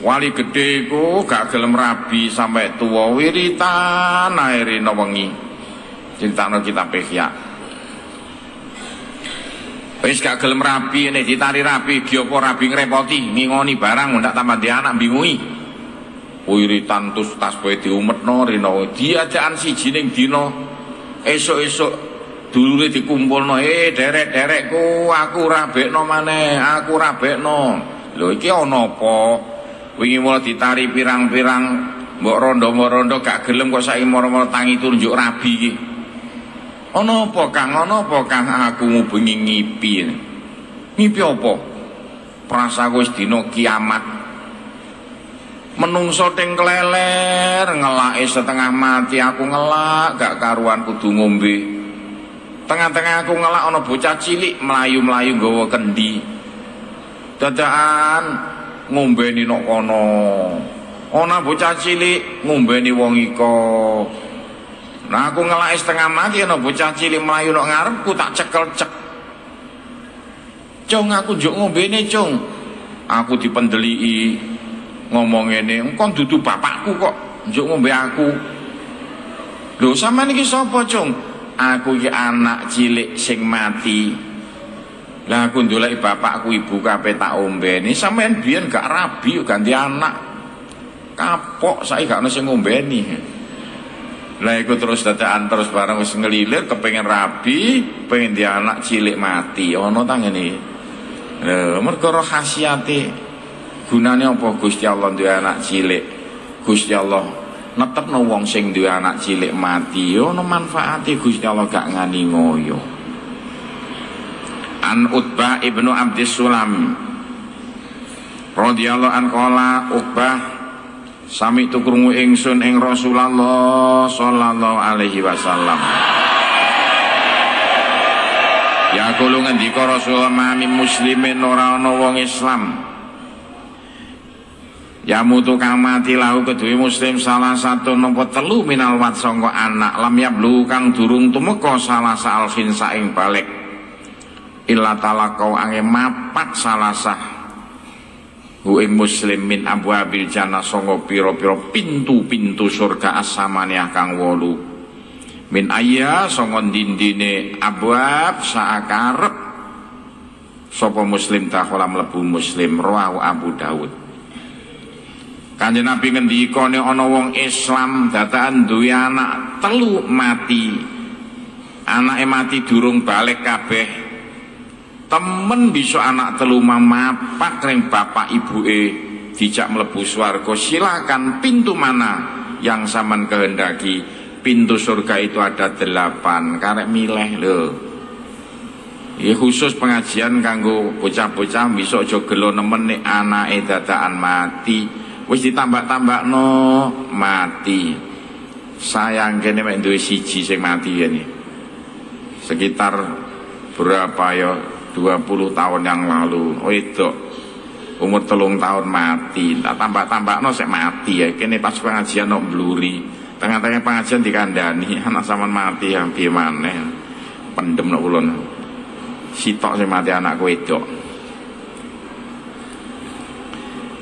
Wali gedhe iku gak gelem rabi sampai tuwa wiritan ae rene wengi. Critakno kitab Ihya. Wis gak gelem rabi nek ditari rabi ki apa rabi ngrepoti ngingoni barang ndak tambah di anak bingungi. Wiritan tus tasbih diumetno rino diajakan siji ning dina esuk-esuk dulure dikumpulno derek-derekku aku rabekno maneh aku rabekno. Lho iki ana apa? Wingi mulai ditari pirang-pirang mbok rondo-rondo gak gelem kok saiki moro-moro tangi tunjuk rabi iki. Ana apa Kang? Ana apa Kang? Aku ngubengi ngipi. Ngipi apa? Prasaku wis dina kiamat. Menungso ting kleler, ngelake setengah mati aku ngelak, gak karuan kudu ngombe. Tengah-tengah aku ngelak ana bocah cilik mlayu-mlayu nggawa kendi. Dadakan ngombeni nok kono. Ana bocah cilik ngombeni wong iko. Nah aku ngelak setengah mati ana bocah cilik mlayu nok ngarepku tak cekel cek. Cung aku njuk ngombene cung. Aku dipendeliki. ngomong ngene, engko dudu bapakku kok njuk ngombe aku. Lho sampean iki sapa, Cung? Aku iki anak cilik sing mati. Lah aku ndoleki bapakku ibu kabeh tak ombeni. Sampean biyen gak rabi ganti anak. Kapok saiki gak ono sing ngombeni. Lah iku terus dadakan terus bareng wis ngelilir kepengin rabi, pengen dia anak cilik mati. Ono ta ngene. Lho mergo khasiate gunane apa Gusti Allah duwe anak cilik. Gusti Allah netepno wong sing duwe anak cilik mati ono manfaate Gusti Allah gak ngani ngoyo. An Utbah ibnu Abdis Sulam radhiyallahu an qala Utbah sami tu krungu ingsun ing Rasulullah sallallahu alaihi wasallam. Ya kulo ngendika Rasulullah mami muslimin ora ana wong Islam ya mutu kang mati lahu kedue muslim salah satu nopo telu minal wat sangka anak lam yablu kang durung tumeka salah sal khinsa ing balik illa talaqau ange mapat salah sah hu ing muslim min abwabil jannah sangka pira-pira pintu-pintu surga as-samaniyah kang 8 min ayya sangka dindine abwab saakarep sapa muslim takhala mlebu muslim rawahu Abu Daud. Kanjeng Nabi ngendika nek ana wong Islam dadakan duwe anak telu mati. Anake mati durung balik kabeh. Temen bisa anak telu mamapak ring bapak ibuke dijak mlebu swarga. Silakan pintu mana yang sampean kehendaki. Pintu surga itu ada 8. Karek milih lho. Ya khusus pengajian kanggo bocah-bocah bisa aja gelo nemen nek anake dadakan mati. Wis ditambak-tambakno mati. Sayang kene mek duwe siji sing mati ya nih. Sekitar berapa ya 20 tahun yang lalu. Wedok umur 3 tahun mati. Tak tambak-tambakno sik mati ya. Kene pas pengajian nok bluri. Tengah-tengah pengajian dikandani anak sampean mati ya piye maneh. Pendem nok ulun. Sitok sing mati anakku wedok.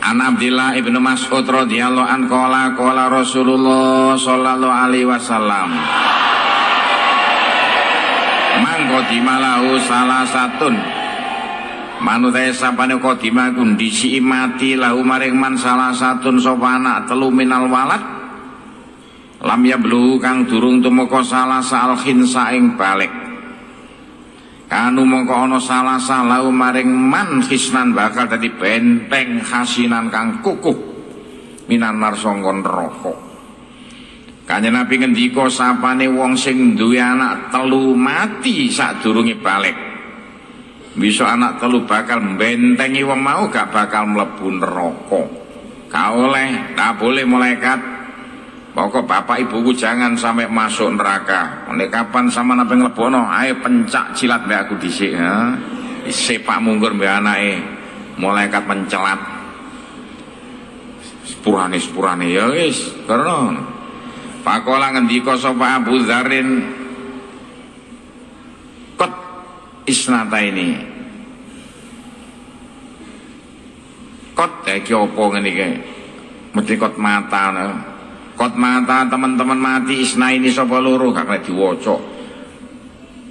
An Abdillah ibnu Mas'ud radhiyallahu an qala Rasulullah sallallahu alaihi wasallam mangko dimalahu salah satun manute sapane qadimah kondisi mati lahu maring man salah satun sapa anak telu minal walad lam yablu kang durung tumeka salah sal khinsa ing balik kanu mongko ana salah salau maring man khisnan bakal dadi benteng khasinan kang kukuh minan nar sangka neraka. Kanjeng Nabi ngendika sapane wong sing duwe anak telu mati sadurunge balik. Bisa anak telu bakal bentengi wong mau gak bakal mlebu neraka. Gak oleh, gak boleh malaikat. Pokok bapak ibuku jangan sampai masuk neraka. Nek kapan sama nabi ngelebono, ayo pencak jilat mbak aku dhisik ya. Sepak mungkur mbak anake. Malaikat pencelat. Sepurane ya wis, karena pakola ngendika sapa Abu Dzarrin kot isnata ini. Kot iki apa ngene iki? Mesti kot mata no. Kot mata teman-teman mati isna ini sapa loro gak kena diwaca.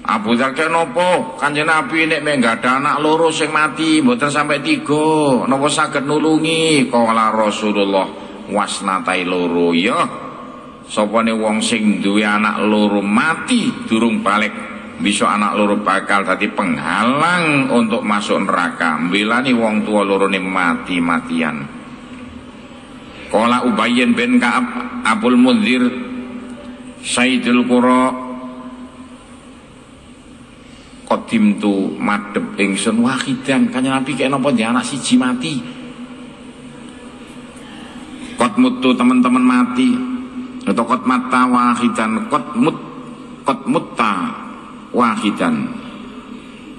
Abu Dzar kenapa Kanjeng Nabi nek enggak ada anak loro sing mati mboten sampai 3 napa saged nulungi kala Rasulullah wasnatai loro ya sapane wong sing duwe anak loro mati durung balik bisa anak loro bakal dadi penghalang untuk masuk neraka mbelani wong tua lorone mati-matian. Kala Ubayyin bin Ka'ab Abul Munzir Sayyidul Qura qadimtu madhep ingsun wahidan. Kanjeng Nabi kaya napa dia anak siji mati. Qad mutu teman-teman mati atau qad mata wahidan qad mutta wahidan.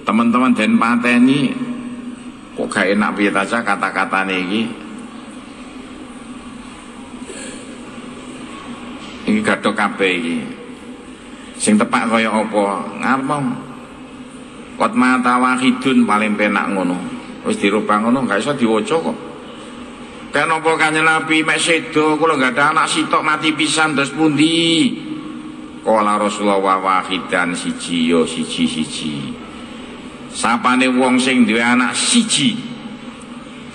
Teman-teman den pateni kok gak enak piye ta kata-katane iki. Iki gathok kabeh iki. Sing tepak kaya apa? Ngarep kot mata wahidun paling penak ngono. Wis dirubah ngono gak iso diwaca kok. Kenapa Kanjeng Nabi mek sedo kula enggak ada anak sitok mati pisan terus pundi? Kala Rasulullah wahidan siji yo siji. Sapane wong sing duwe anak siji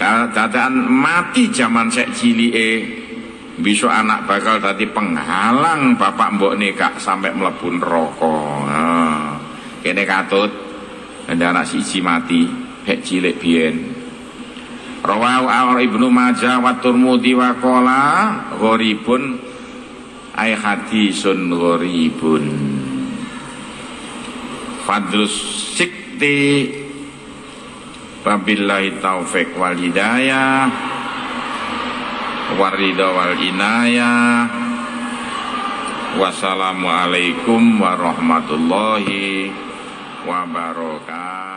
dadakan mati jaman sek cilike, besok anak bakal dadi penghalang bapak mbokne gak sampai mlebu neraka. Nah, kene katut ada anak siji mati hek cilik biyen. Rawahu Ibnu Majah wa Tirmidzi wa qala gharibun ay hadisun gharibun. Fadlus sikti wabillahi taufik wal hidayah waridha wal inayah. Wassalamualaikum warahmatullahi wabarakatuh.